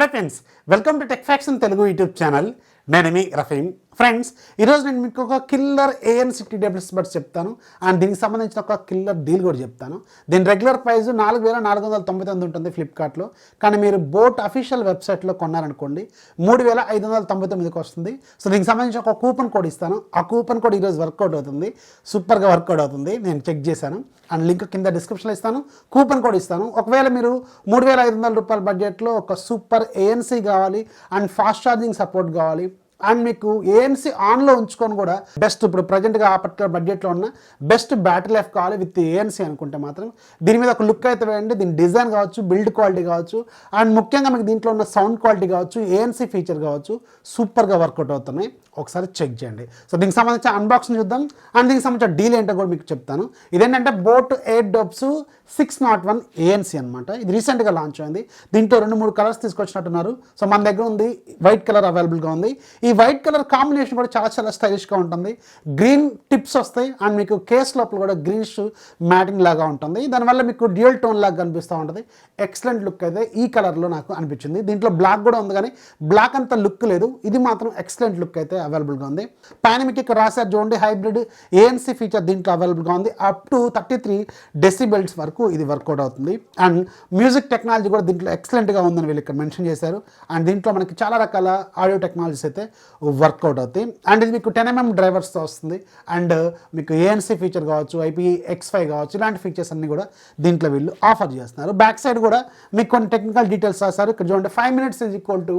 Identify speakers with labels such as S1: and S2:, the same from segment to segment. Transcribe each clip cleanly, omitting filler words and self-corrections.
S1: Hello friends, welcome to Techfox in Telugu YouTube channel. నేను మీ Rafeem. Friends, ఈరోజు నేను మీకు ఒక కిల్లర్ ANC TWS బడ్స్ చెప్తాను అండ్ దీనికి సంబంధించిన ఒక కిల్లర్ డీల్ కూడా చెప్తాను. దీని రెగ్యులర్ ప్రైస్ 4499 ఉంటుంది ఫ్లిప్కార్ట్లో. కానీ మీరు బోట్ అఫీషియల్ వెబ్సైట్లో కొన్నారనుకోండి 3599కి వస్తుంది. సో దీనికి సంబంధించి ఒక కూపన్ కోడ్ ఇస్తాను. ఆ కూపన్ కోడ్ ఈరోజు వర్కౌట్ అవుతుంది, సూపర్గా వర్కౌట్ అవుతుంది. నేను చెక్ చేశాను అండ్ లింక్ కింద డిస్క్రిప్షన్లో ఇస్తాను. కూపన్ కోడ్ ఇస్తాను. ఒకవేళ మీరు 3500 రూపాయల బడ్జెట్లో ఒక సూపర్ ANC కావాలి అండ్ ఫాస్ట్ ఛార్జింగ్ సపోర్ట్ కావాలి అండ్ మీకు ANC ఆన్లో ఉంచుకొని కూడా బెస్ట్ ఇప్పుడు ప్రజెంట్గా ఆ పర్టికులర్ బడ్జెట్లో ఉన్న బెస్ట్ బ్యాటరీ లైఫ్ కావాలి విత్ ANC అనుకుంటే మాత్రం దీని మీద ఒక లుక్ అయితే వేయండి. దీని డిజైన్ కావచ్చు, బిల్డ్ క్వాలిటీ కావచ్చు అండ్ ముఖ్యంగా మీకు దీంట్లో ఉన్న సౌండ్ క్వాలిటీ కావచ్చు, ANC ఫీచర్ కావచ్చు, సూపర్గా వర్కౌట్ అవుతున్నాయి. ఒకసారి చెక్ చేయండి. సో దీనికి సంబంధించిన అన్బాక్సింగ్ చూద్దాం అండ్ దీనికి సంబంధించిన డీల్ ఏంటో కూడా మీకు చెప్తాను. ఇదేంటంటే బోట్ Airdopes 601 ANC అనమాట. ఇది రీసెంట్గా లాంచ్ అయింది. దీంట్లో 2-3 కలర్స్ తీసుకొచ్చినట్టున్నారు. సో మన దగ్గర ఉంది వైట్ కలర్ అవైలబుల్గా ఉంది. ఈ వైట్ కలర్ కాంబినేషన్ కూడా చాలా స్టైలిష్గా ఉంటుంది. గ్రీన్ టిప్స్ వస్తాయి అండ్ మీకు కేస్ లోపల కూడా గ్రీనిష్ మ్యాటింగ్ లాగా ఉంటుంది. దానివల్ల మీకు డ్యూయల్ టోన్ లాగా కనిపిస్తూ ఉంటుంది. ఎక్సలెంట్ లుక్ అయితే ఈ కలర్లో నాకు అనిపించింది. దీంట్లో బ్లాక్ కూడా ఉంది కానీ బ్లాక్ అంత లుక్ లేదు. ఇది మాత్రం ఎక్సలెంట్ లుక్ అయితే అవైలబుల్గా ఉంది. పైన మీకు ఇక్కడ రాశారు చూడండి, హైబ్రిడ్ ANC ఫీచర్ దీంట్లో అవైలబుల్గా ఉంది. అప్ టు 33 డెసిబెల్స్ వరకు ఇది వర్కౌట్ అవుతుంది. అండ్ మ్యూజిక్ టెక్నాలజీ కూడా దీంట్లో ఎక్సలెంట్గా ఉందని వీళ్ళు ఇక్కడ మెన్షన్ చేశారు. అండ్ దీంట్లో మనకి చాలా రకాల ఆడియో టెక్నాలజీస్ అయితే వర్కౌట్ అవుతాయి. అండ్ ఇది మీకు 10mm డ్రైవర్స్తో వస్తుంది. అండ్ మీకు ANC ఫీచర్ కావచ్చు, IPX5 కావచ్చు, ఇలాంటి ఫీచర్స్ అన్నీ కూడా దీంట్లో వీళ్ళు ఆఫర్ చేస్తున్నారు. బ్యాక్ సైడ్ కూడా మీకు కొన్ని టెక్నికల్ డీటెయిల్స్ రాశారు. ఇక్కడ చూడండి, 5 minutes is equal to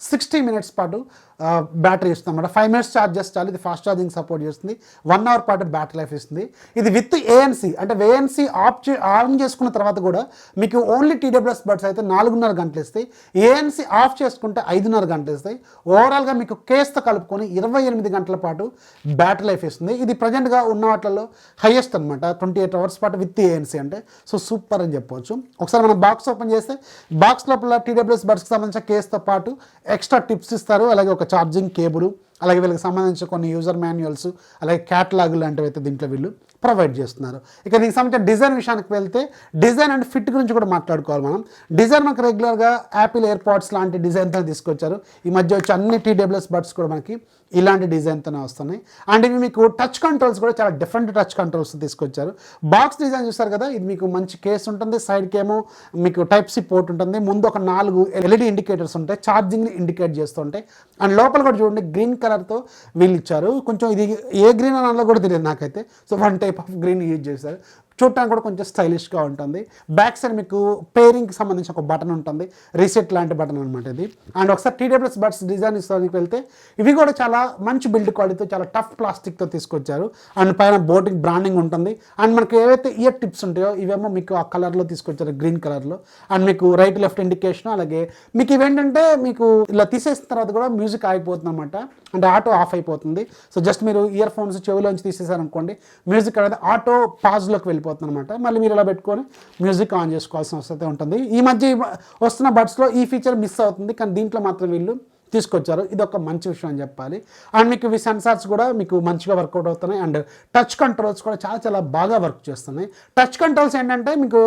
S1: 60 minutes పాటు బ్యాటరీ ఇస్తుంది అన్నమాట. 5 minutes ఛార్జ్ చేస్తే చాలు. ఇది ఫాస్ట్ ఛార్జింగ్ సపోర్ట్ చేస్తుంది. 1 hour పాటు బ్యాటరీ లైఫ్ ఇస్తుంది. ఇది విత్ ANC అంటే ANC ఆన్ చేసుకున్న తర్వాత కూడా మీకు ఓన్లీ TWS బడ్స్ అయితే 4.5 గంటలు ఇస్తాయి. ANC ఆఫ్ చేసుకుంటే 5.5 గంటలు ఇస్తాయి. ఓవరాల్గా మీకు కేస్తో కలుపుకొని 28 గంటల పాటు బ్యాటరీ లైఫ్ ఇస్తుంది. ఇది ప్రజెంట్గా ఉన్న వాటిల్లో హైయెస్ట్ అనమాట. 28 hours పాటు విత్ ANC అంటే సో సూపర్ అని చెప్పవచ్చు. ఒకసారి మనం బాక్స్ ఓపెన్ చేస్తే బాక్స్ లోపల TWS బడ్స్కి సంబంధించిన కేస్తో పాటు ఎక్స్ట్రా టిప్స్ ఇస్తారు. అలాగే ఒక ఛార్జింగ్ కేబుల్, అలాగే వీళ్ళకి సంబంధించిన కొన్ని యూజర్ మాన్యువల్స్, అలాగే క్యాటలాగ్ లాంటివి అయితే దీంట్లో వీళ్ళు ప్రొవైడ్ చేస్తున్నారు. ఇక దీనికి సంబంధించిన డిజైన్ విషయానికి వెళ్తే డిజైన్ అండ్ ఫిట్ గురించి కూడా మాట్లాడుకోవాలి మనం. డిజైన్ మనకు రెగ్యులర్గా యాపిల్ ఎయిర్పాడ్స్ లాంటి డిజైన్తో తీసుకొచ్చారు. ఈ మధ్య వచ్చి అన్ని TWS బడ్స్ కూడా మనకి ఇలాంటి డిజైన్తోనే వస్తున్నాయి. అండ్ ఇవి మీకు టచ్ కంట్రోల్స్ కూడా చాలా డిఫరెంట్ టచ్ కంట్రోల్స్ తీసుకొచ్చారు. బాక్స్ డిజైన్ చూస్తారు కదా, ఇది మీకు మంచి కేస్ ఉంటుంది. సైడ్కి ఏమో మీకు Type-C పోర్ట్ ఉంటుంది. ముందు ఒక 4 LED ఇండికేటర్స్ ఉంటాయి, ఛార్జింగ్ని ఇండికేట్ చేస్తుంటాయి. అండ్ లోపల కూడా చూడండి, గ్రీన్ కలర్తో వీళ్ళు ఇచ్చారు. కొంచెం ఇది ఏ గ్రీన్ అనాలో కూడా తెలియదు నాకైతే. So 1 type of green use చేశారు. చూడటానికి కూడా కొంచెం స్టైలిష్గా ఉంటుంది. బ్యాక్ సైడ్ మీకు పేరింగ్కి సంబంధించి ఒక బటన్ ఉంటుంది, రీసెట్ లాంటి బటన్ అనమాట ఇది. అండ్ ఒకసారి TWS బడ్స్ డిజైన్ ఇస్తానికి వెళ్తే ఇవి కూడా చాలా మంచి బిల్డ్ క్వాలిటీతో, చాలా టఫ్ ప్లాస్టిక్తో తీసుకొచ్చారు. అండ్ పైన బోటింగ్ బ్రాండింగ్ ఉంటుంది. అండ్ మనకి ఏవైతే ఇయర్ టిప్స్ ఉంటాయో ఇవేమో మీకు ఆ కలర్లో తీసుకొచ్చారు, గ్రీన్ కలర్లో. అండ్ మీకు రైట్ లెఫ్ట్ ఇండికేషన్, అలాగే మీకు ఇవేంటంటే మీకు ఇలా తీసేసిన తర్వాత కూడా మ్యూజిక్ ఆగిపోతుంది అనమాట. అంటే ఆటో ఆఫ్ అయిపోతుంది. సో జస్ట్ మీరు ఇయర్ ఫోన్స్ చెవిలోంచి తీసేసారనుకోండి, మ్యూజిక్ అనేది ఆటో పాజ్లోకి వెళ్ళిపోతుంది అనమాట. మళ్ళీ మీరు ఇలా పెట్టుకొని మ్యూజిక్ ఆన్ చేసుకోవాల్సిన అవసరం ఉంటుంది. ఈ మధ్య వస్తున్న బడ్స్లో ఈ ఫీచర్ మిస్ అవుతుంది, కానీ దీంట్లో మాత్రం వీళ్ళు తీసుకొచ్చారు. ఇది ఒక మంచి విషయం అని చెప్పాలి. అండ్ మీకు ఇవి సెన్సార్స్ కూడా మీకు మంచిగా వర్కౌట్ అవుతున్నాయి. అండ్ టచ్ కంట్రోల్స్ కూడా చాలా బాగా వర్క్ చేస్తున్నాయి. టచ్ కంట్రోల్స్ ఏంటంటే మీకు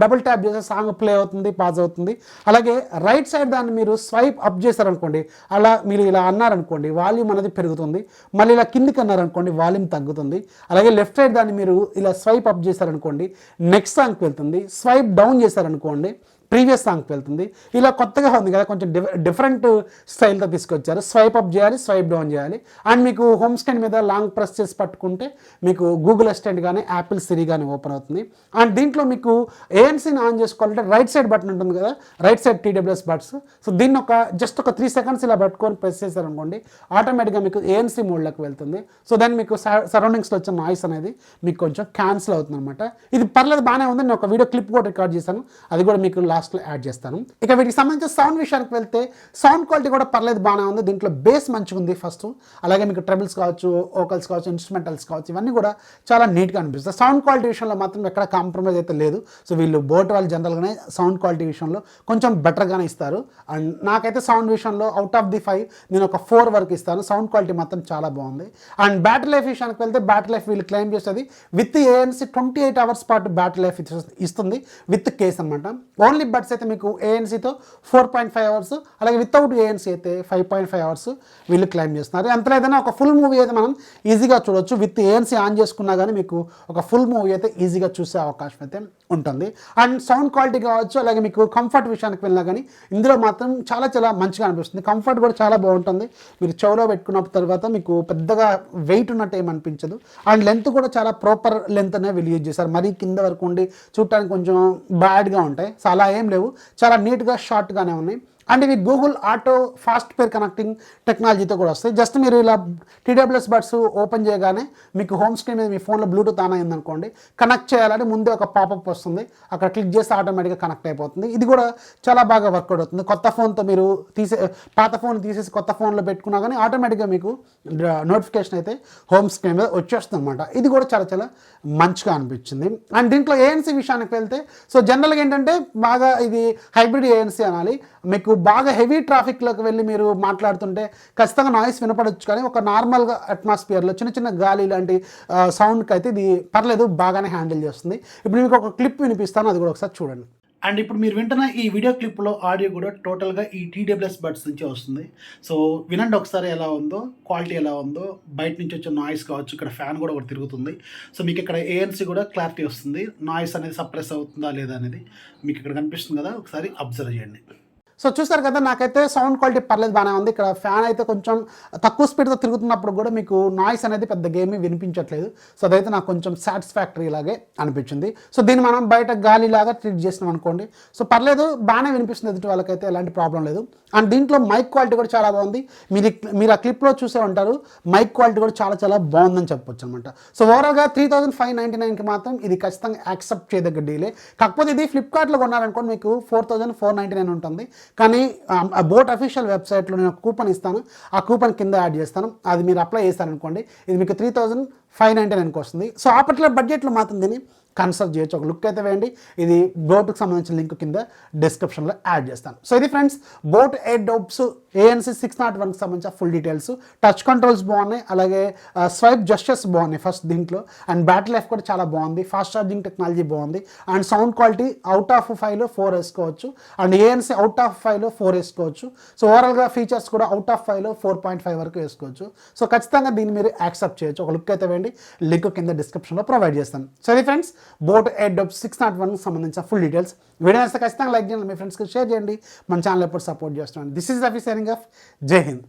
S1: డబుల్ ట్యాప్ చేస్తే సాంగ్ ప్లే అవుతుంది, పాజ్ అవుతుంది. అలాగే రైట్ సైడ్ దాన్ని మీరు స్వైప్ అప్ చేశారనుకోండి, అలా మీరు ఇలా అన్నారనుకోండి వాల్యూమ్ అనేది పెరుగుతుంది. మళ్ళీ ఇలా కిందికి అన్నారనుకోండి వాల్యూమ్ తగ్గుతుంది. అలాగే లెఫ్ట్ సైడ్ దాన్ని మీరు ఇలా స్వైప్ అప్ చేశారనుకోండి నెక్స్ట్ సాంగ్కి వెళ్తుంది. స్వైప్ డౌన్ చేశారనుకోండి ప్రీవియస్ సాంగ్కి వెళ్తుంది. ఇలా కొత్తగా ఉంది కదా, కొంచెం డిఫరెంట్ స్టైల్తో తీసుకొచ్చారు. స్వైప్ అప్ చేయాలి, స్వైప్ డౌన్ చేయాలి. అండ్ మీకు హోమ్ స్క్రీన్ మీద లాంగ్ ప్రెస్ చేసి పట్టుకుంటే మీకు గూగుల్ అసిస్టెంట్ కానీ యాపిల్ సిరి కానీ ఓపెన్ అవుతుంది. అండ్ దీంట్లో మీకు ANCని ఆన్ చేసుకోవాలంటే రైట్ సైడ్ బటన్ ఉంటుంది కదా, right side TWS buds. So దీన్ని జస్ట్ ఒక 3 seconds ఇలా పట్టుకొని ప్రెస్ చేశారనుకోండి ఆటోమేటిక్గా మీకు ANC మోడ్లోకి వెళ్తుంది. సో దాన్ని మీకు సరౌండింగ్స్లో వచ్చే నాయిస్ అనేది మీకు కొంచెం క్యాన్సిల్ అవుతుంది అనమాట. ఇది పర్లేదు, బాగానే ఉంది. నేను ఒక వీడియో క్లిప్ కూడా రికార్డ్ చేశాను, అది కూడా మీకు లాస్ట్లో యాడ్ చేస్తాను. ఇక వీటికి సంబంధించిన సౌండ్ విషయానికి వెళ్తే సౌండ్ క్వాలిటీ కూడా పర్లేదు, బాగానే ఉంది. దీంట్లో బేస్ మంచిగా ఉంది ఫస్ట్. అలాగే మీకు ట్రెబుల్స్ కావచ్చు, వోకల్స్ కావచ్చు, ఇన్స్ట్రుమెంటల్స్ కావచ్చు, ఇవన్నీ కూడా చాలా నీట్గా అనిపిస్తుంది. సౌండ్ క్వాలిటీ విషయంలో మాత్రం ఎక్కడ కాంప్రమైజ్ అయితే లేదు. సో వీళ్ళు బోట్ వాళ్ళు జనరల్గానే సౌండ్ క్వాలిటీ విషయంలో కొంచెం బెటర్గానే ఇస్తారు. అండ్ నాకైతే సౌండ్ విషయంలో అవుట్ ఆఫ్ ది 5 నేను ఒక 4 వరకు ఇస్తాను. సౌండ్ క్వాలిటీ మాత్రం చాలా బాగుంది. అండ్ బ్యాటరీ లైఫ్ విషయానికి వెళ్తే బ్యాటరీ లైఫ్ వీళ్ళు క్లెయిమ్ చేస్తుంది విత్ ANC 28 hours పాటు బ్యాటరీ లైఫ్ ఇస్తుంది విత్ కేస్ అనమాట. ఓన్లీ బడ్స్ అయితే మీకు ఏఎన్సీతో 4.5 అవర్స్, అలాగే వితౌట్ ఏఎన్సీ అయితే 5.5 అవర్స్ వీళ్ళు క్లైమ్ చేస్తున్నారు. ఎంత లేదన్నా ఒక ఫుల్ మూవీ అయితే మనం ఈజీగా చూడొచ్చు. విత్ ఏఎన్సీ ఆన్ చేసుకున్నా కానీ మీకు ఒక ఫుల్ మూవీ అయితే ఈజీగా చూసే అవకాశం అయితే ఉంటుంది. అండ్ సౌండ్ క్వాలిటీ కావచ్చు, అలాగే మీకు కంఫర్ట్ విషయానికి వెళ్ళినా కానీ ఇందులో మాత్రం చాలా చాలా మంచిగా అనిపిస్తుంది. కంఫర్ట్ కూడా చాలా బాగుంటుంది. మీరు చెవులో పెట్టుకున్న తర్వాత మీకు పెద్దగా వెయిట్ ఉన్నట్టు ఏమనిపించదు. అండ్ లెంత్ కూడా చాలా ప్రాపర్ లెంత్ అనే వీళ్ళు యూజ్ చేశారు. మరీ కింద వరకు ఉండి చూడటానికి కొంచెం బ్యాడ్గా ఉంటాయి, సో అలా ఏం లేవు, చాలా నీట్గా షార్ట్గానే ఉన్నాయి. అండ్ ఇవి గూగుల్ ఆటో ఫాస్ట్ పేర్ కనెక్టింగ్ టెక్నాలజీతో కూడా వస్తాయి. జస్ట్ మీరు ఇలా టీడబ్ల్యూఎస్ బడ్స్ ఓపెన్ చేయగానే మీకు హోమ్ స్క్రీన్ మీద మీ ఫోన్లో బ్లూటూత్ ఆన్ అయింది అనుకోండి, కనెక్ట్ చేయాలంటే ముందే ఒక పాపప్ వస్తుంది, అక్కడ క్లిక్ చేస్తే ఆటోమేటిక్గా కనెక్ట్ అయిపోతుంది. ఇది కూడా చాలా బాగా వర్కౌట్ అవుతుంది. కొత్త ఫోన్తో మీరు పాత ఫోన్ తీసేసి కొత్త ఫోన్లో పెట్టుకున్నా కానీ ఆటోమేటిక్గా మీకు నోటిఫికేషన్ అయితే హోమ్ స్క్రీన్ మీద వచ్చేస్తుంది అనమాట. ఇది కూడా చాలా చాలా మంచిగా అనిపించింది. అండ్ దీంట్లో ఏఎన్సీ విషయానికి వెళ్తే, సో జనరల్గా ఏంటంటే బాగా ఇది హైబ్రిడ్ ఏఎన్సీ అనాలి. మీకు బాగా హెవీ ట్రాఫిక్లోకి వెళ్ళి మీరు మాట్లాడుతుంటే ఖచ్చితంగా నాయిస్ వినపడవచ్చు, కానీ ఒక నార్మల్గా అట్మాస్ఫియర్లో చిన్న చిన్న గాలి లాంటి సౌండ్కి అయితే ఇది పర్లేదు, బాగానే హ్యాండిల్ చేస్తుంది. ఇప్పుడు మీకు ఒక క్లిప్ వినిపిస్తాను, అది కూడా ఒకసారి చూడండి. అండ్ ఇప్పుడు మీరు వింటున్న ఈ వీడియో క్లిప్లో ఆడియో కూడా టోటల్గా ఈ టీడబ్ల్యూఎస్ బడ్స్ నుంచే వస్తుంది. సో వినండి ఒకసారి ఎలా ఉందో, క్వాలిటీ ఎలా ఉందో. బయట నుంచి వచ్చే నాయిస్ కావచ్చు, ఇక్కడ ఫ్యాన్ కూడా ఒకటి తిరుగుతుంది. సో మీకు ఇక్కడ ఏఎన్సీ కూడా క్లారిటీ వస్తుంది, నాయిస్ అనేది సప్రెస్ అవుతుందా లేదా అనేది మీకు ఇక్కడ కనిపిస్తుంది కదా, ఒకసారి అబ్జర్వ్ చేయండి. సో చూస్తారు కదా, నాకైతే సౌండ్ క్వాలిటీ పర్లేదు, బాగానే ఉంది. ఇక్కడ ఫ్యాన్ అయితే కొంచెం తక్కువ స్పీడ్తో తిరుగుతున్నప్పుడు కూడా మీకు నాయిస్ అనేది పెద్ద గేమ్ వినిపించట్లేదు. సో అదైతే నాకు కొంచెం సాటిస్ఫాక్టరీ లాగే అనిపించింది. సో దీన్ని మనం బయట గాలి లాగా ట్రీట్ చేసినాం అనుకోండి, సో పర్లేదు, బాగానే వినిపిస్తుంది. ఎదుటి వాళ్ళకైతే ఎలాంటి ప్రాబ్లం లేదు. అండ్ దీంట్లో మైక్ క్వాలిటీ కూడా చాలా బాగుంది. మీరు ఆ క్లిప్లో చూసే ఉంటారు, మైక్ క్వాలిటీ కూడా చాలా చాలా బాగుందని చెప్పొచ్చు అనమాట. సో ఓవరాల్గా 3599కి మాత్రం ఇది ఖచ్చితంగా యాక్సెప్ట్ చేయదగ్గ డీలే. కాకపోతే ఇది ఫ్లిప్కార్ట్లో కొన్నారనుకోండి మీకు 4499 ఉంటుంది. కానీ బోట్ అఫీషియల్ వెబ్సైట్లో నేను ఒక కూపన్ ఇస్తాను, ఆ కూపన్ కింద యాడ్ చేస్తాను. అది మీరు అప్లై చేస్తారనుకోండి, ఇది మీకు 3599కి వస్తుంది. సో ఆ పర్టికులర్ బడ్జెట్లో మాత్రం దీన్ని కన్సల్ట్ చేయొచ్చు. ఒక లుక్ అయితే వేయండి. ఇది బోట్కి సంబంధించిన లింక్ కింద డిస్క్రిప్షన్లో యాడ్ చేస్తాను. సో ఇది ఫ్రెండ్స్ బోట్ ఎయిర్డోప్స్ ANC 601కి సంబంధించిన ఫుల్ డీటెయిల్స్. టచ్ కంట్రోల్స్ బాగున్నాయి, అలాగే స్వైప్ జస్టర్స్ బాగున్నాయి ఫస్ట్ దీంట్లో. అండ్ బ్యాటరీ లైఫ్ కూడా చాలా బాగుంది, ఫాస్ట్ ఛార్జింగ్ టెక్నాలజీ బాగుంది. And sound quality out of 5లో 4 వేసుకోవచ్చు, అండ్ ANC అవుట్ ఆఫ్ 5లో 4 వేసుకోవచ్చు. సో ఓవరాల్గా ఫీచర్స్ కూడా అవుట్ ఆఫ్ 5లో 4.5 వరకు వేసుకోవచ్చు. సో ఖచ్చితంగా దీన్ని మీరు యాక్సెప్ట్ చేయొచ్చు. ఒక లుక్ అయితే వేయండి, లింక్ కింద డిస్క్రిప్షన్లో ప్రొవైడ్ చేస్తాను. సో ఇది ఫ్రెండ్స్ బోట్ ఎయిర్డోప్స్ 601కి సంబంధించిన ఫుల్ డీటెయిల్స్. వీడియో నచ్చితే ఖచ్చితంగా లైక్ చేయండి, మీ ఫ్రెండ్స్కి షేర్ చేయండి. మన ఛానల్ ఎప్పుడు సపోర్ట్ చేస్తున్నాను. This is Rafi signing off. జై హింద్.